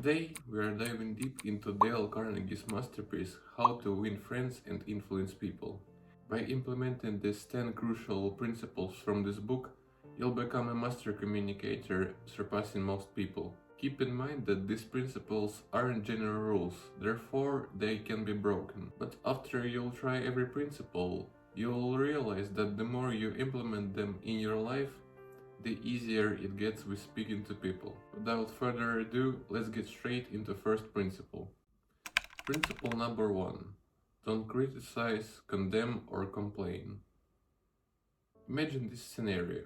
Today, we are diving deep into Dale Carnegie's masterpiece, How to Win Friends and Influence People. By implementing these 10 crucial principles from this book, you'll become a master communicator, surpassing most people. Keep in mind that these principles aren't general rules, therefore they can be broken. But after you'll try every principle, you'll realize that the more you implement them in your life, the easier it gets with speaking to people. Without further ado, let's get straight into first principle. Principle number 1. Don't criticize, condemn, or complain. Imagine this scenario.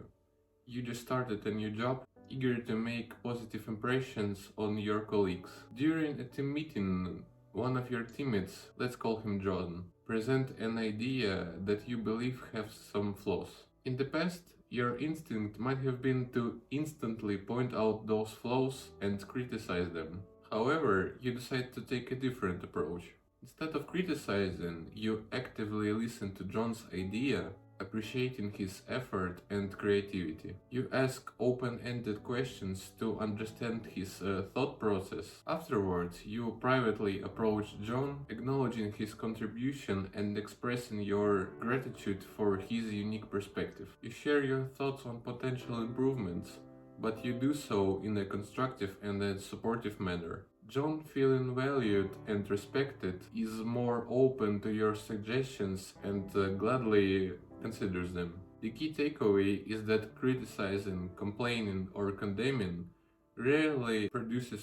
You just started a new job, eager to make positive impressions on your colleagues. During a team meeting, one of your teammates, let's call him John, present an idea that you believe has some flaws. In the past, your instinct might have been to instantly point out those flaws and criticize them. However, you decide to take a different approach. Instead of criticizing, you actively listen to John's idea, appreciating his effort and creativity. You ask open-ended questions to understand his thought process. Afterwards, you privately approach John, acknowledging his contribution and expressing your gratitude for his unique perspective. You share your thoughts on potential improvements, but you do so in a constructive and a supportive manner. John, feeling valued and respected, is more open to your suggestions and gladly considers them. The key takeaway is that criticizing, complaining, or condemning rarely produces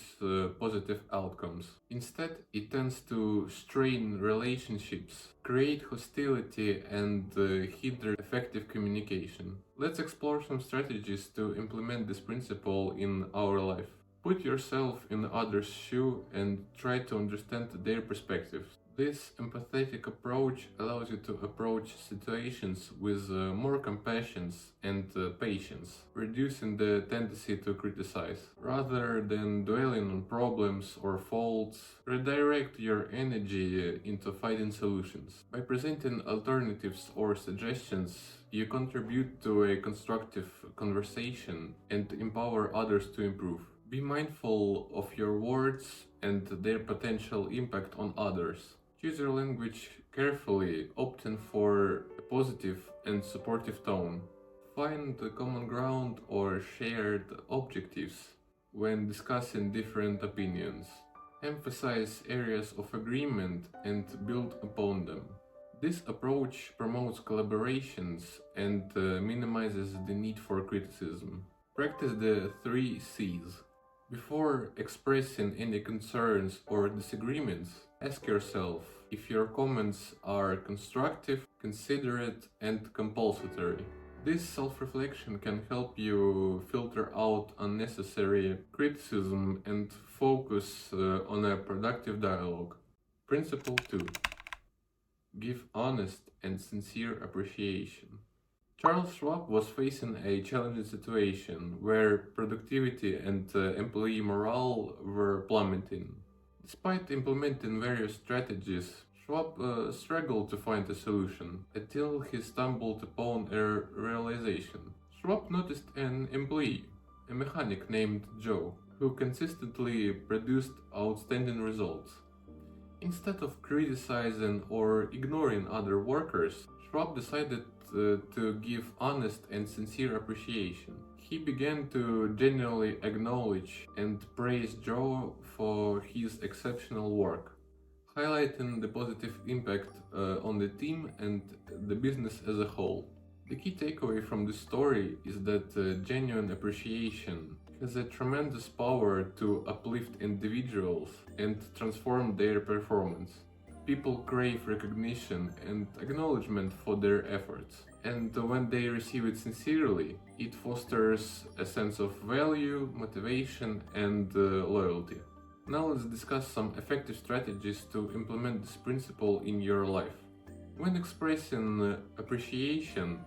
positive outcomes. Instead, it tends to strain relationships, create hostility, and hinder effective communication. Let's explore some strategies to implement this principle in our life. Put yourself in others' shoe and try to understand their perspectives. This empathetic approach allows you to approach situations with more compassion and patience, reducing the tendency to criticize. Rather than dwelling on problems or faults, redirect your energy into finding solutions. By presenting alternatives or suggestions, you contribute to a constructive conversation and empower others to improve. Be mindful of your words and their potential impact on others. Choose your language carefully, opting for a positive and supportive tone. Find the common ground or shared objectives when discussing different opinions. Emphasize areas of agreement and build upon them. This approach promotes collaborations and minimizes the need for criticism. Practice the 3 C's. Before expressing any concerns or disagreements, ask yourself if your comments are constructive, considerate, and compulsory. This self-reflection can help you filter out unnecessary criticism and focus on a productive dialogue. Principle 2. Give honest and sincere appreciation. Charles Schwab was facing a challenging situation where productivity and employee morale were plummeting. Despite implementing various strategies, Schwab struggled to find a solution until he stumbled upon a realization. Schwab noticed an employee, a mechanic named Joe, who consistently produced outstanding results. Instead of criticizing or ignoring other workers, Schwab decided to give honest and sincere appreciation. He began to genuinely acknowledge and praise Joe for his exceptional work, highlighting the positive impact on the team and the business as a whole. The key takeaway from this story is that genuine appreciation has a tremendous power to uplift individuals and transform their performance. People crave recognition and acknowledgement for their efforts, and when they receive it sincerely, it fosters a sense of value, motivation, and loyalty. Now let's discuss some effective strategies to implement this principle in your life. When expressing appreciation,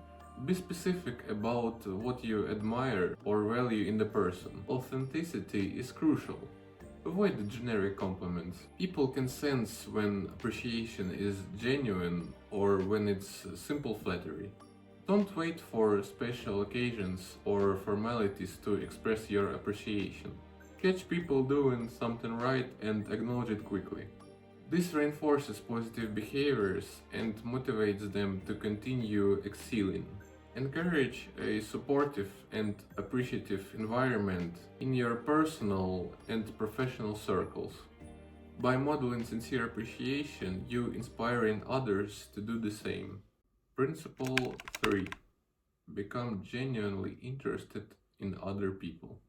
be specific about what you admire or value in the person. Authenticity is crucial. Avoid the generic compliments. People can sense when appreciation is genuine or when it's simple flattery. Don't wait for special occasions or formalities to express your appreciation. Catch people doing something right and acknowledge it quickly. This reinforces positive behaviors and motivates them to continue excelling. Encourage a supportive and appreciative environment in your personal and professional circles. By modeling sincere appreciation, you inspiring others to do the same. Principle 3. Become genuinely interested in other people.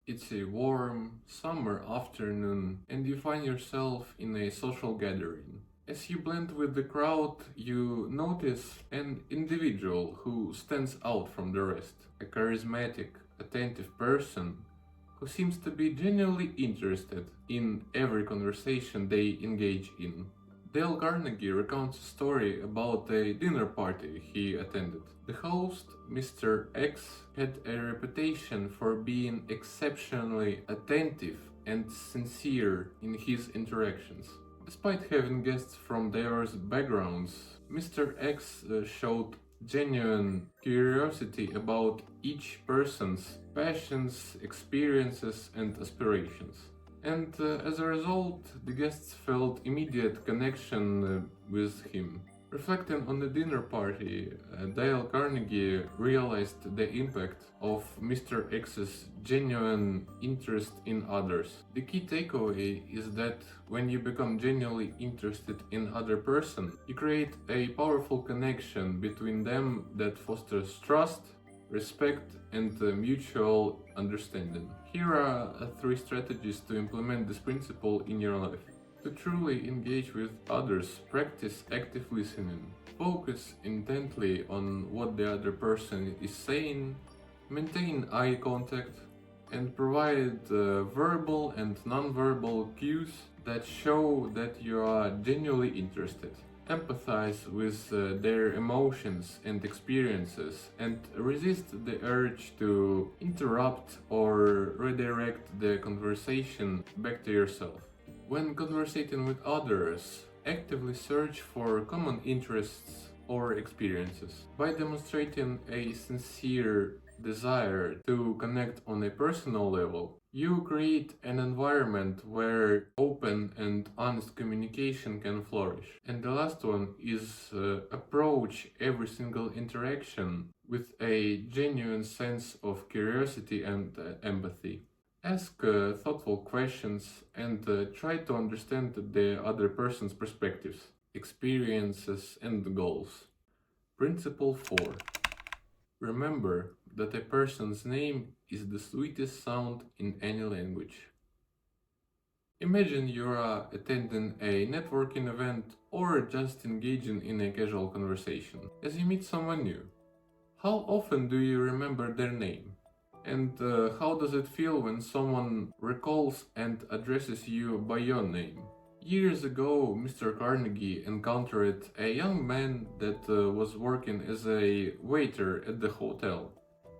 It's a warm summer afternoon and you find yourself in a social gathering. As you blend with the crowd, you notice an individual who stands out from the rest. A charismatic, attentive person who seems to be genuinely interested in every conversation they engage in. Dale Carnegie recounts a story about a dinner party he attended. The host, Mr. X, had a reputation for being exceptionally attentive and sincere in his interactions. Despite having guests from diverse backgrounds, Mr. X showed genuine curiosity about each person's passions, experiences, and aspirations. And as a result, the guests felt immediate connection with him. Reflecting on the dinner party, Dale Carnegie realized the impact of Mr. X's genuine interest in others. The key takeaway is that when you become genuinely interested in other person, you create a powerful connection between them that fosters trust, respect, and mutual understanding. Here are 3 strategies to implement this principle in your life. To truly engage with others, practice active listening. Focus intently on what the other person is saying, maintain eye contact, and provide verbal and non-verbal cues that show that you are genuinely interested. Empathize with their emotions and experiences and resist the urge to interrupt or redirect the conversation back to yourself. When conversating with others, actively search for common interests or experiences. By demonstrating a sincere desire to connect on a personal level, you create an environment where open and honest communication can flourish. And the last one is approach every single interaction with a genuine sense of curiosity and empathy. Ask thoughtful questions and try to understand the other person's perspectives, experiences, and goals. Principle 4. Remember that a person's name is the sweetest sound in any language. Imagine you are attending a networking event or just engaging in a casual conversation. As you meet someone new, how often do you remember their name? And how does it feel when someone recalls and addresses you by your name? Years ago, Mr. Carnegie encountered a young man that was working as a waiter at the hotel.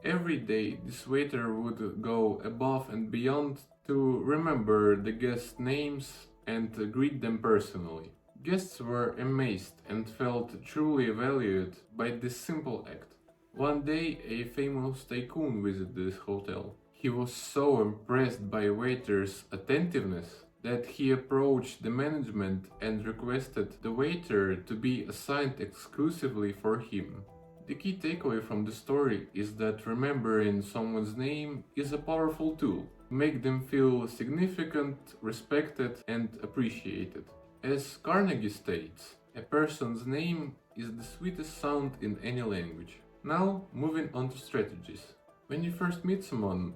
Every day, this waiter would go above and beyond to remember the guests' names and greet them personally. Guests were amazed and felt truly valued by this simple act. One day, a famous tycoon visited this hotel. He was so impressed by waiter's attentiveness that he approached the management and requested the waiter to be assigned exclusively for him. The key takeaway from the story is that remembering someone's name is a powerful tool to make them feel significant, respected, and appreciated. As Carnegie states, a person's name is the sweetest sound in any language. Now, moving on to strategies. When you first meet someone,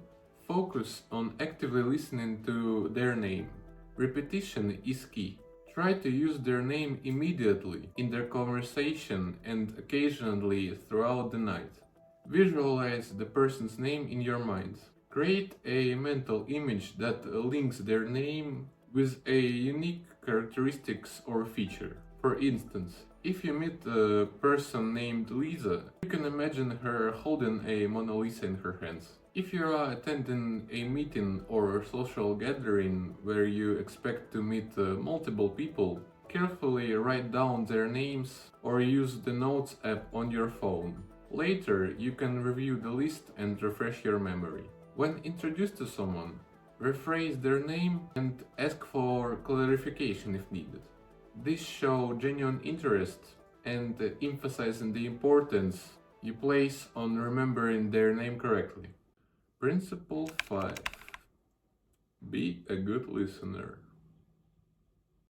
focus on actively listening to their name. Repetition is key. Try to use their name immediately in their conversation and occasionally throughout the night. Visualize the person's name in your mind. Create a mental image that links their name with a unique characteristics or feature. For instance, if you meet a person named Lisa, you can imagine her holding a Mona Lisa in her hands. If you are attending a meeting or social gathering where you expect to meet multiple people, carefully write down their names or use the Notes app on your phone. Later, you can review the list and refresh your memory. When introduced to someone, rephrase their name, and ask for clarification if needed. This shows genuine interest and emphasizing the importance you place on remembering their name correctly. Principle 5. Be a good listener.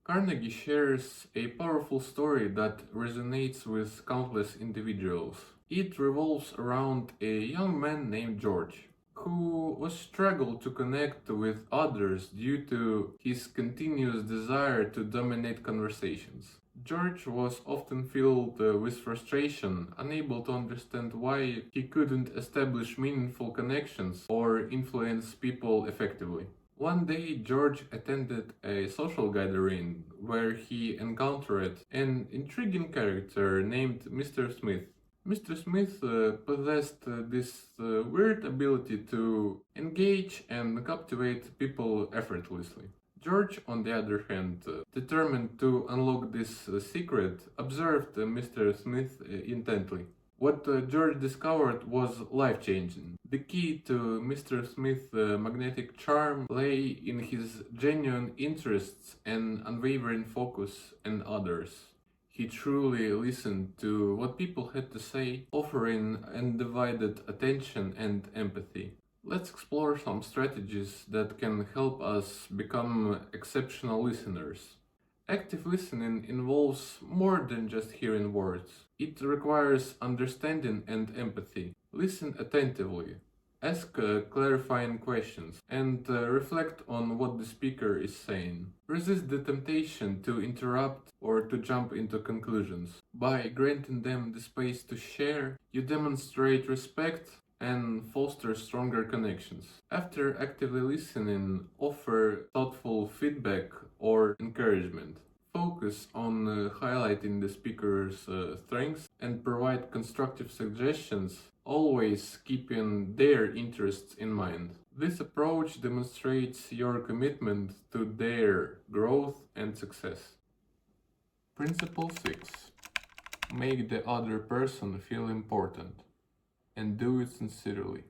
Carnegie shares a powerful story that resonates with countless individuals. It revolves around a young man named George, who was struggled to connect with others due to his continuous desire to dominate conversations. George was often filled with frustration, unable to understand why he couldn't establish meaningful connections or influence people effectively. One day, George attended a social gathering where he encountered an intriguing character named Mr. Smith. Mr. Smith possessed this weird ability to engage and captivate people effortlessly. George, on the other hand, determined to unlock this secret, observed Mr. Smith intently. What George discovered was life-changing. The key to Mr. Smith's magnetic charm lay in his genuine interests and unwavering focus on others. He truly listened to what people had to say, offering undivided attention and empathy. Let's explore some strategies that can help us become exceptional listeners. Active listening involves more than just hearing words. It requires understanding and empathy. Listen attentively, ask clarifying questions, and reflect on what the speaker is saying. Resist the temptation to interrupt or to jump into conclusions. By granting them the space to share, you demonstrate respect and foster stronger connections. After actively listening, offer thoughtful feedback or encouragement. Focus on highlighting the speaker's strengths and provide constructive suggestions, always keeping their interests in mind. This approach demonstrates your commitment to their growth and success. Principle 6. Make the other person feel important, and do it sincerely.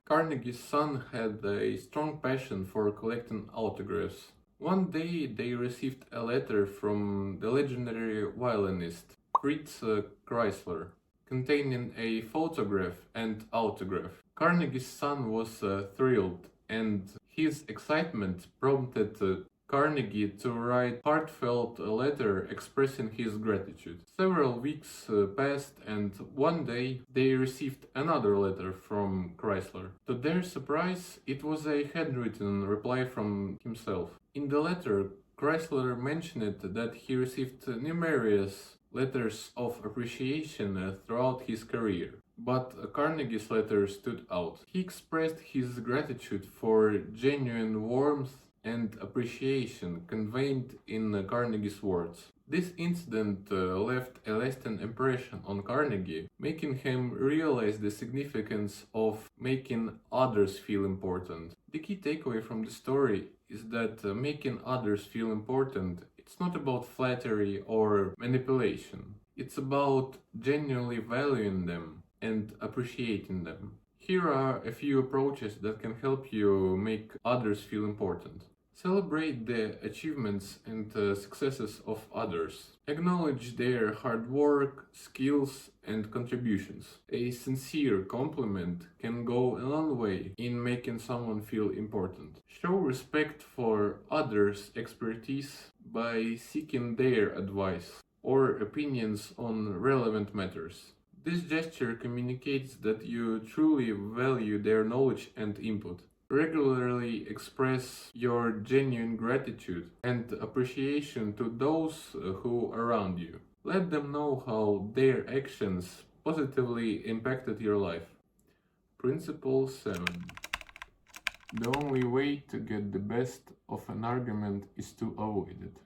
Carnegie's son had a strong passion for collecting autographs. One day they received a letter from the legendary violinist Fritz Kreisler, containing a photograph and autograph. Carnegie's son was thrilled, and his excitement prompted Carnegie to write a heartfelt letter expressing his gratitude. Several weeks passed, and one day they received another letter from Chrysler. To their surprise, it was a handwritten reply from himself. In the letter, Chrysler mentioned that he received numerous letters of appreciation throughout his career. But Carnegie's letter stood out. He expressed his gratitude for genuine warmth and appreciation conveyed in Carnegie's words. This incident left a lasting impression on Carnegie, making him realize the significance of making others feel important. The key takeaway from the story is that making others feel important, it's not about flattery or manipulation. It's about genuinely valuing them and appreciating them. Here are a few approaches that can help you make others feel important. Celebrate the achievements and successes of others. Acknowledge their hard work, skills, and contributions. A sincere compliment can go a long way in making someone feel important. Show respect for others' expertise by seeking their advice or opinions on relevant matters. This gesture communicates that you truly value their knowledge and input. Regularly express your genuine gratitude and appreciation to those who are around you. Let them know how their actions positively impacted your life. Principle 7. The only way to get the best of an argument is to avoid it.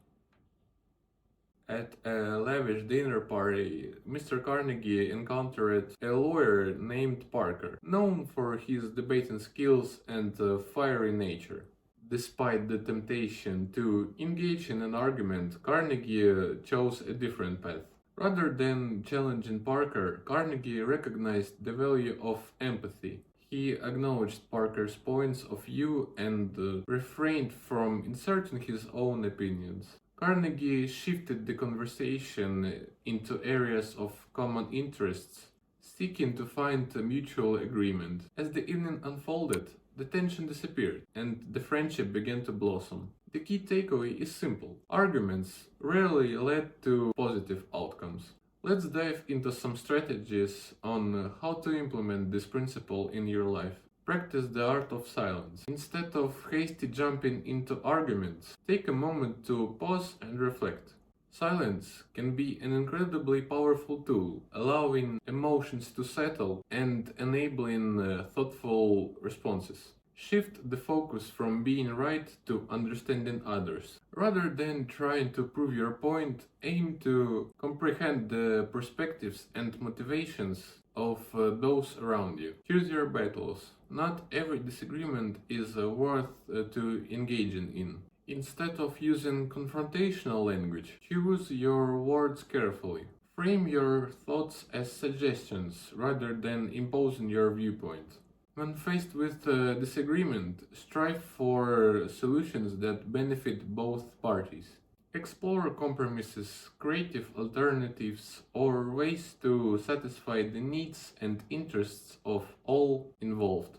At a lavish dinner party, Mr. Carnegie encountered a lawyer named Parker, known for his debating skills and fiery nature. Despite the temptation to engage in an argument, Carnegie chose a different path. Rather than challenging Parker, Carnegie recognized the value of empathy. He acknowledged Parker's points of view and refrained from inserting his own opinions. Carnegie shifted the conversation into areas of common interests, seeking to find a mutual agreement. As the evening unfolded, the tension disappeared and the friendship began to blossom. The key takeaway is simple. Arguments rarely led to positive outcomes. Let's dive into some strategies on how to implement this principle in your life. Practice the art of silence. Instead of hasty jumping into arguments, take a moment to pause and reflect. Silence can be an incredibly powerful tool, allowing emotions to settle and enabling thoughtful responses. Shift the focus from being right to understanding others. Rather than trying to prove your point, aim to comprehend the perspectives and motivations of those around you. Choose your battles. Not every disagreement is worth to engaging in. Instead of using confrontational language, choose your words carefully. Frame your thoughts as suggestions rather than imposing your viewpoint. When faced with a disagreement, strive for solutions that benefit both parties. Explore compromises, creative alternatives, or ways to satisfy the needs and interests of all involved.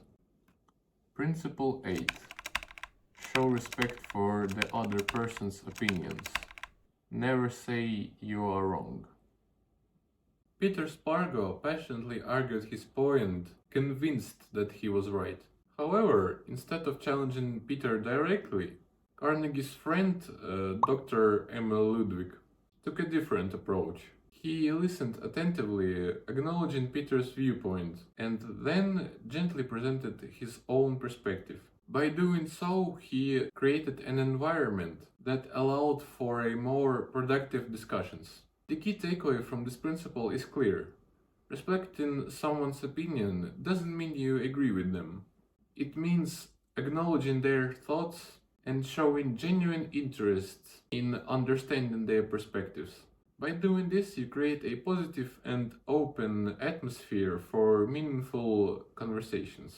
Principle 8. Show respect for the other person's opinions. Never say you are wrong. Peter Spargo passionately argued his point, convinced that he was right. However, instead of challenging Peter directly, Carnegie's friend, Dr. Emil Ludwig, took a different approach. He listened attentively, acknowledging Peter's viewpoint, and then gently presented his own perspective. By doing so, he created an environment that allowed for a more productive discussions. The key takeaway from this principle is clear. Respecting someone's opinion doesn't mean you agree with them. It means acknowledging their thoughts and showing genuine interest in understanding their perspectives. By doing this, you create a positive and open atmosphere for meaningful conversations.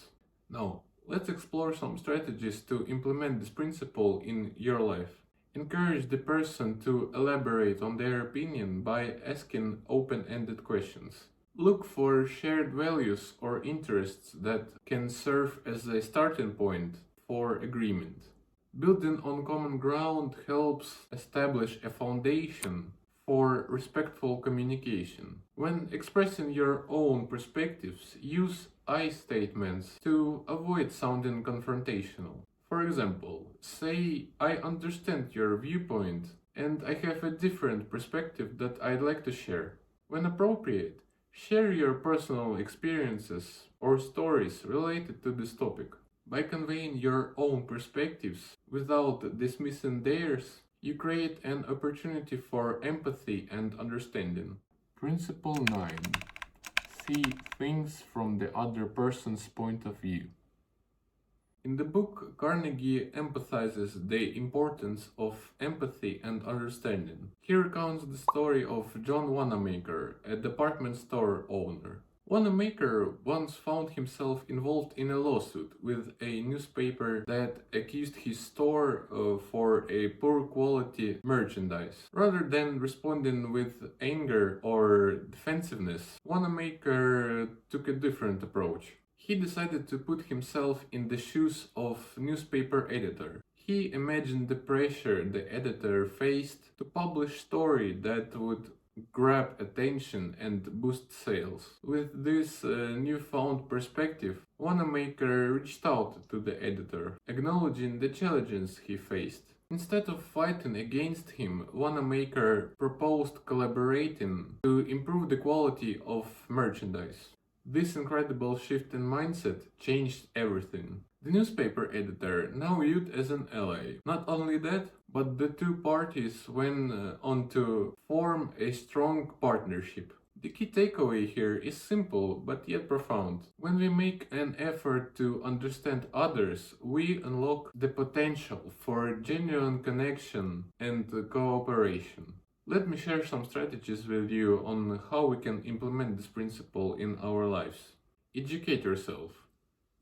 Now, let's explore some strategies to implement this principle in your life. Encourage the person to elaborate on their opinion by asking open-ended questions. Look for shared values or interests that can serve as a starting point for agreement. Building on common ground helps establish a foundation for respectful communication. When expressing your own perspectives, use I statements to avoid sounding confrontational. For example, say, I understand your viewpoint and I have a different perspective that I'd like to share. When appropriate, share your personal experiences or stories related to this topic. By conveying your own perspectives without dismissing theirs, you create an opportunity for empathy and understanding. Principle 9. See things from the other person's point of view. In the book, Carnegie emphasizes the importance of empathy and understanding. He recounts the story of John Wanamaker, a department store owner. Wanamaker once found himself involved in a lawsuit with a newspaper that accused his store for a poor quality merchandise. Rather than responding with anger or defensiveness, Wanamaker took a different approach. He decided to put himself in the shoes of newspaper editor. He imagined the pressure the editor faced to publish story that would grab attention and boost sales. With this newfound perspective, Wanamaker reached out to the editor, acknowledging the challenges he faced. Instead of fighting against him, Wanamaker proposed collaborating to improve the quality of merchandise. This incredible shift in mindset changed everything. The newspaper editor now viewed as an ally. Not only that, but the two parties went on to form a strong partnership. The key takeaway here is simple but yet profound. When we make an effort to understand others, we unlock the potential for genuine connection and cooperation. Let me share some strategies with you on how we can implement this principle in our lives. Educate yourself.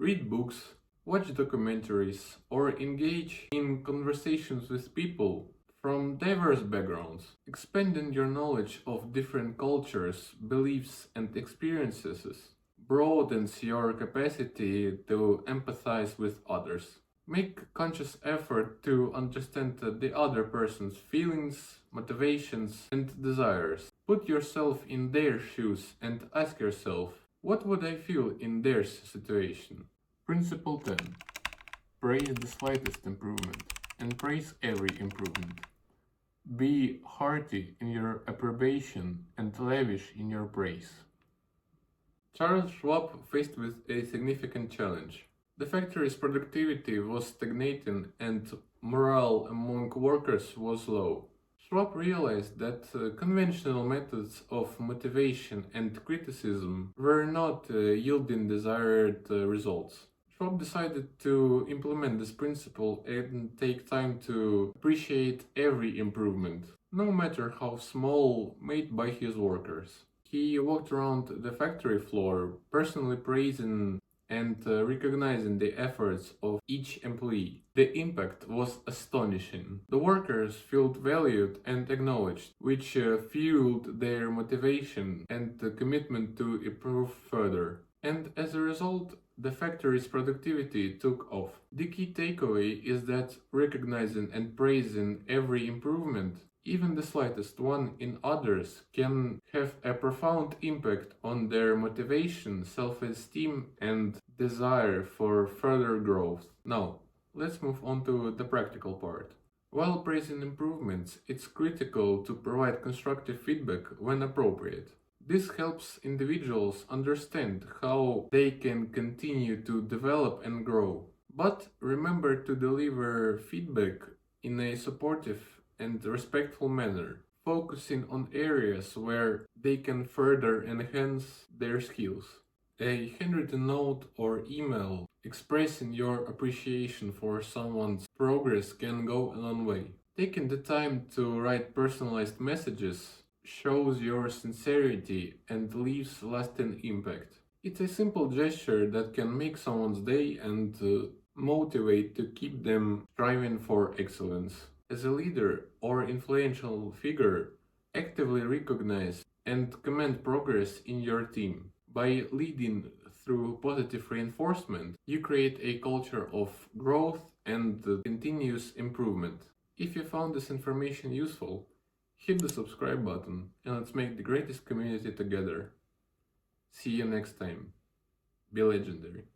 Read books, watch documentaries, or engage in conversations with people from diverse backgrounds. Expanding your knowledge of different cultures, beliefs, and experiences broadens your capacity to empathize with others. Make conscious effort to understand the other person's feelings, motivations, and desires. Put yourself in their shoes and ask yourself, what would I feel in their situation? Principle 10. Praise the slightest improvement and praise every improvement. Be hearty in your approbation and lavish in your praise. Charles Schwab faced with a significant challenge. The factory's productivity was stagnating and morale among workers was low. Schwab realized that conventional methods of motivation and criticism were not yielding desired results. Schwab decided to implement this principle and take time to appreciate every improvement, no matter how small, made by his workers. He walked around the factory floor, personally praising and recognizing the efforts of each employee. The impact was astonishing. The workers felt valued and acknowledged, which fueled their motivation and the commitment to improve further. And as a result, the factory's productivity took off. The key takeaway is that recognizing and praising every improvement, even the slightest one in others, can have a profound impact on their motivation, self-esteem, and desire for further growth. Now, let's move on to the practical part. While praising improvements, it's critical to provide constructive feedback when appropriate. This helps individuals understand how they can continue to develop and grow. But remember to deliver feedback in a supportive and respectful manner, focusing on areas where they can further enhance their skills. A handwritten note or email expressing your appreciation for someone's progress can go a long way. Taking the time to write personalized messages shows your sincerity and leaves lasting impact. It's a simple gesture that can make someone's day and motivate to keep them striving for excellence. As a leader or influential figure, actively recognize and commend progress in your team. By leading through positive reinforcement, you create a culture of growth and continuous improvement. If you found this information useful, hit the subscribe button and let's make the greatest community together. See you next time. Be legendary.